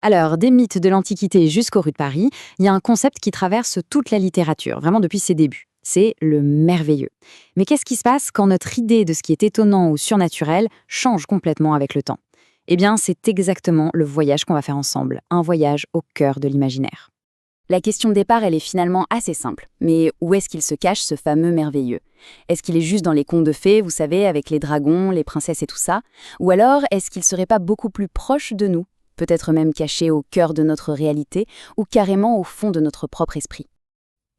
Alors, des mythes de l'Antiquité jusqu'aux rues de Paris, il y a un concept qui traverse toute la littérature, vraiment depuis ses débuts. C'est le merveilleux. Mais qu'est-ce qui se passe quand notre idée de ce qui est étonnant ou surnaturel change complètement avec le temps? Eh bien, c'est exactement le voyage qu'on va faire ensemble, un voyage au cœur de l'imaginaire. La question de départ, elle est finalement assez simple. Mais où est-ce qu'il se cache, ce fameux merveilleux? Est-ce qu'il est juste dans les contes de fées, vous savez, avec les dragons, les princesses et tout ça? Ou alors, est-ce qu'il serait pas beaucoup plus proche de nous? Peut-être même caché au cœur de notre réalité, ou carrément au fond de notre propre esprit?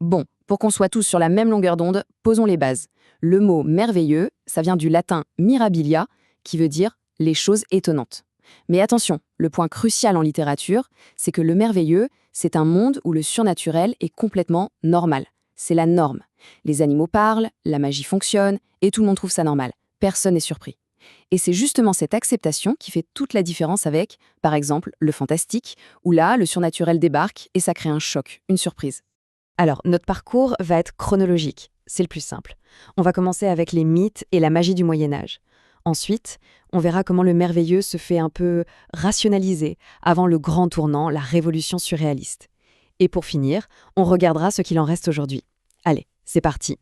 Bon, pour qu'on soit tous sur la même longueur d'onde, posons les bases. Le mot merveilleux, ça vient du latin mirabilia, qui veut dire les choses étonnantes. Mais attention, le point crucial en littérature, c'est que le merveilleux, c'est un monde où le surnaturel est complètement normal. C'est la norme. Les animaux parlent, la magie fonctionne, et tout le monde trouve ça normal. Personne n'est surpris. Et c'est justement cette acceptation qui fait toute la différence avec, par exemple, le fantastique, où là, le surnaturel débarque et ça crée un choc, une surprise. Alors, notre parcours va être chronologique, c'est le plus simple. On va commencer avec les mythes et la magie du Moyen Âge. Ensuite, on verra comment le merveilleux se fait un peu rationaliser avant le grand tournant, la révolution surréaliste. Et pour finir, on regardera ce qu'il en reste aujourd'hui. Allez, c'est parti.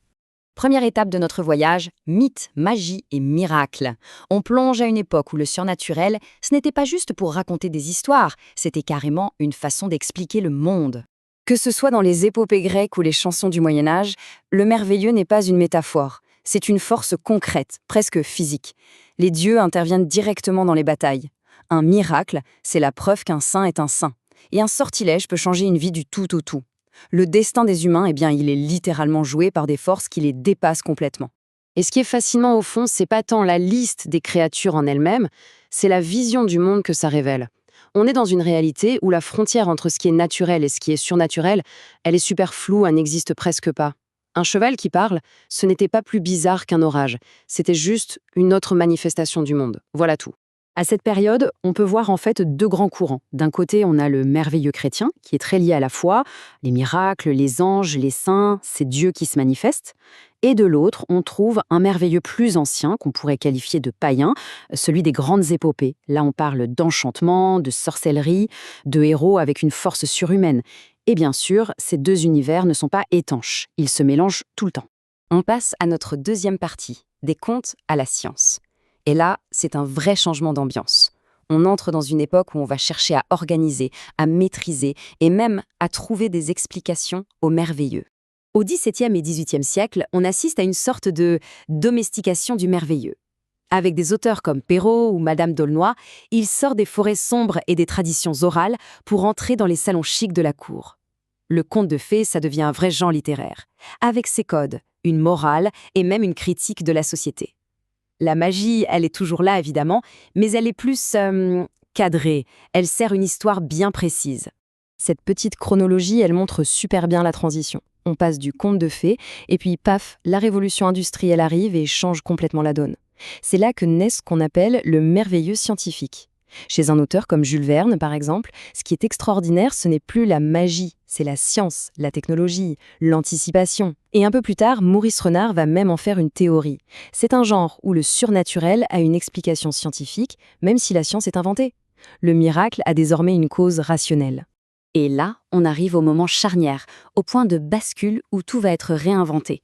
Première étape de notre voyage, mythe, magie et miracle. On plonge à une époque où le surnaturel, ce n'était pas juste pour raconter des histoires, c'était carrément une façon d'expliquer le monde. Que ce soit dans les épopées grecques ou les chansons du Moyen Âge, le merveilleux n'est pas une métaphore, c'est une force concrète, presque physique. Les dieux interviennent directement dans les batailles. Un miracle, c'est la preuve qu'un saint est un saint. Et un sortilège peut changer une vie du tout au tout. Le destin des humains, eh bien, il est littéralement joué par des forces qui les dépassent complètement. Et ce qui est fascinant au fond, c'est pas tant la liste des créatures en elles-mêmes, c'est la vision du monde que ça révèle. On est dans une réalité où la frontière entre ce qui est naturel et ce qui est surnaturel, elle est super floue, elle n'existe presque pas. Un cheval qui parle, ce n'était pas plus bizarre qu'un orage, c'était juste une autre manifestation du monde. Voilà tout. À cette période, on peut voir en fait deux grands courants. D'un côté, on a le merveilleux chrétien, qui est très lié à la foi, les miracles, les anges, les saints, c'est Dieu qui se manifeste. Et de l'autre, on trouve un merveilleux plus ancien, qu'on pourrait qualifier de païen, celui des grandes épopées. Là, on parle d'enchantement, de sorcellerie, de héros avec une force surhumaine. Et bien sûr, ces deux univers ne sont pas étanches, ils se mélangent tout le temps. On passe à notre deuxième partie, des contes à la science. Et là, c'est un vrai changement d'ambiance. On entre dans une époque où on va chercher à organiser, à maîtriser et même à trouver des explications au merveilleux. Au XVIIe et XVIIIe siècle, on assiste à une sorte de domestication du merveilleux. Avec des auteurs comme Perrault ou Madame d'Aulnoy, il sort des forêts sombres et des traditions orales pour entrer dans les salons chics de la cour. Le conte de fées, ça devient un vrai genre littéraire, avec ses codes, une morale et même une critique de la société. La magie, elle est toujours là, évidemment, mais elle est plus cadrée. Elle sert une histoire bien précise. Cette petite chronologie, elle montre super bien la transition. On passe du conte de fées, et puis paf, la révolution industrielle arrive et change complètement la donne. C'est là que naît ce qu'on appelle le merveilleux scientifique. Chez un auteur comme Jules Verne, par exemple, ce qui est extraordinaire, ce n'est plus la magie, c'est la science, la technologie, l'anticipation. Et un peu plus tard, Maurice Renard va même en faire une théorie. C'est un genre où le surnaturel a une explication scientifique, même si la science est inventée. Le miracle a désormais une cause rationnelle. Et là, on arrive au moment charnière, au point de bascule où tout va être réinventé.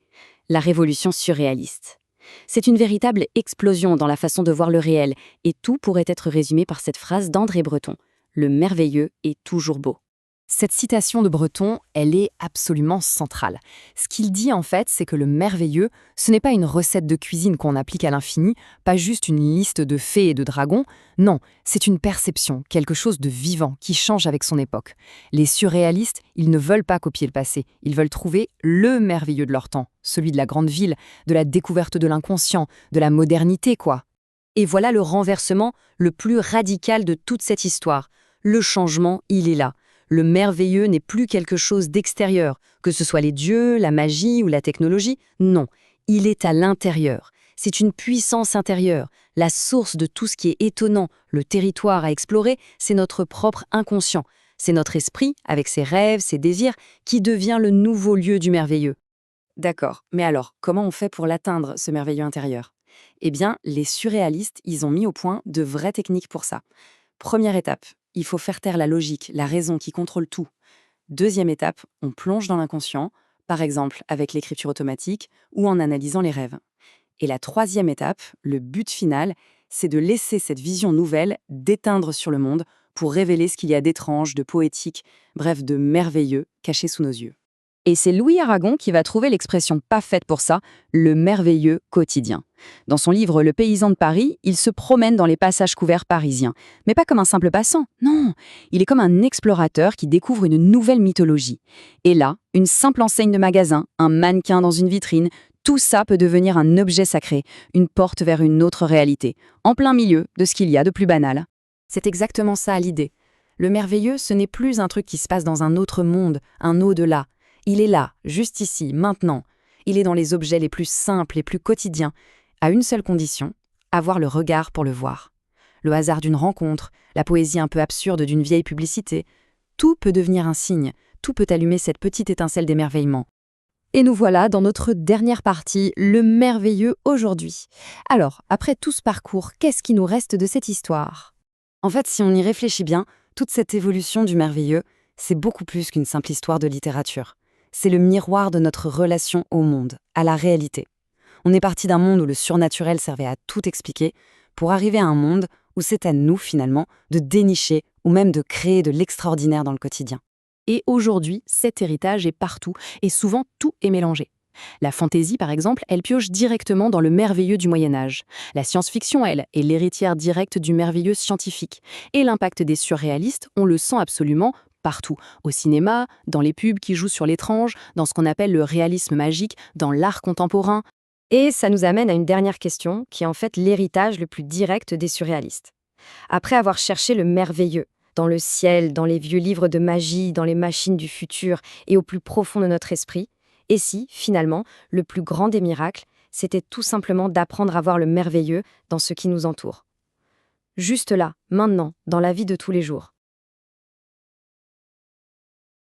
La révolution surréaliste. C'est une véritable explosion dans la façon de voir le réel, et tout pourrait être résumé par cette phrase d'André Breton. Le merveilleux est toujours beau. Cette citation de Breton, elle est absolument centrale. Ce qu'il dit en fait, c'est que le merveilleux, ce n'est pas une recette de cuisine qu'on applique à l'infini, pas juste une liste de fées et de dragons, non, c'est une perception, quelque chose de vivant qui change avec son époque. Les surréalistes, ils ne veulent pas copier le passé, ils veulent trouver le merveilleux de leur temps, celui de la grande ville, de la découverte de l'inconscient, de la modernité quoi. Et voilà le renversement le plus radical de toute cette histoire. Le changement, il est là. Le merveilleux n'est plus quelque chose d'extérieur, que ce soit les dieux, la magie ou la technologie. Non, il est à l'intérieur. C'est une puissance intérieure. La source de tout ce qui est étonnant, le territoire à explorer, c'est notre propre inconscient. C'est notre esprit, avec ses rêves, ses désirs, qui devient le nouveau lieu du merveilleux. D'accord, mais alors, comment on fait pour l'atteindre, ce merveilleux intérieur? Eh bien, les surréalistes, ils ont mis au point de vraies techniques pour ça. Première étape, il faut faire taire la logique, la raison qui contrôle tout. Deuxième étape, on plonge dans l'inconscient, par exemple avec l'écriture automatique ou en analysant les rêves. Et la troisième étape, le but final, c'est de laisser cette vision nouvelle déteindre sur le monde pour révéler ce qu'il y a d'étrange, de poétique, bref, de merveilleux caché sous nos yeux. Et c'est Louis Aragon qui va trouver l'expression pas faite pour ça, le merveilleux quotidien. Dans son livre Le paysan de Paris, il se promène dans les passages couverts parisiens. Mais pas comme un simple passant, non. Il est comme un explorateur qui découvre une nouvelle mythologie. Et là, une simple enseigne de magasin, un mannequin dans une vitrine, tout ça peut devenir un objet sacré, une porte vers une autre réalité, en plein milieu de ce qu'il y a de plus banal. C'est exactement ça l'idée. Le merveilleux, ce n'est plus un truc qui se passe dans un autre monde, un au-delà. Il est là, juste ici, maintenant. Il est dans les objets les plus simples, les plus quotidiens, à une seule condition, avoir le regard pour le voir. Le hasard d'une rencontre, la poésie un peu absurde d'une vieille publicité, tout peut devenir un signe, tout peut allumer cette petite étincelle d'émerveillement. Et nous voilà dans notre dernière partie, le merveilleux aujourd'hui. Alors, après tout ce parcours, qu'est-ce qui nous reste de cette histoire ? En fait, si on y réfléchit bien, toute cette évolution du merveilleux, c'est beaucoup plus qu'une simple histoire de littérature. C'est le miroir de notre relation au monde, à la réalité. On est parti d'un monde où le surnaturel servait à tout expliquer, pour arriver à un monde où c'est à nous, finalement, de dénicher ou même de créer de l'extraordinaire dans le quotidien. Et aujourd'hui, cet héritage est partout, et souvent tout est mélangé. La fantaisie, par exemple, elle pioche directement dans le merveilleux du Moyen-Âge. La science-fiction, elle, est l'héritière directe du merveilleux scientifique. Et l'impact des surréalistes, on le sent absolument partout. Au cinéma, dans les pubs qui jouent sur l'étrange, dans ce qu'on appelle le réalisme magique, dans l'art contemporain. Et ça nous amène à une dernière question, qui est en fait l'héritage le plus direct des surréalistes. Après avoir cherché le merveilleux, dans le ciel, dans les vieux livres de magie, dans les machines du futur et au plus profond de notre esprit, et si, finalement, le plus grand des miracles, c'était tout simplement d'apprendre à voir le merveilleux dans ce qui nous entoure. Juste là, maintenant, dans la vie de tous les jours.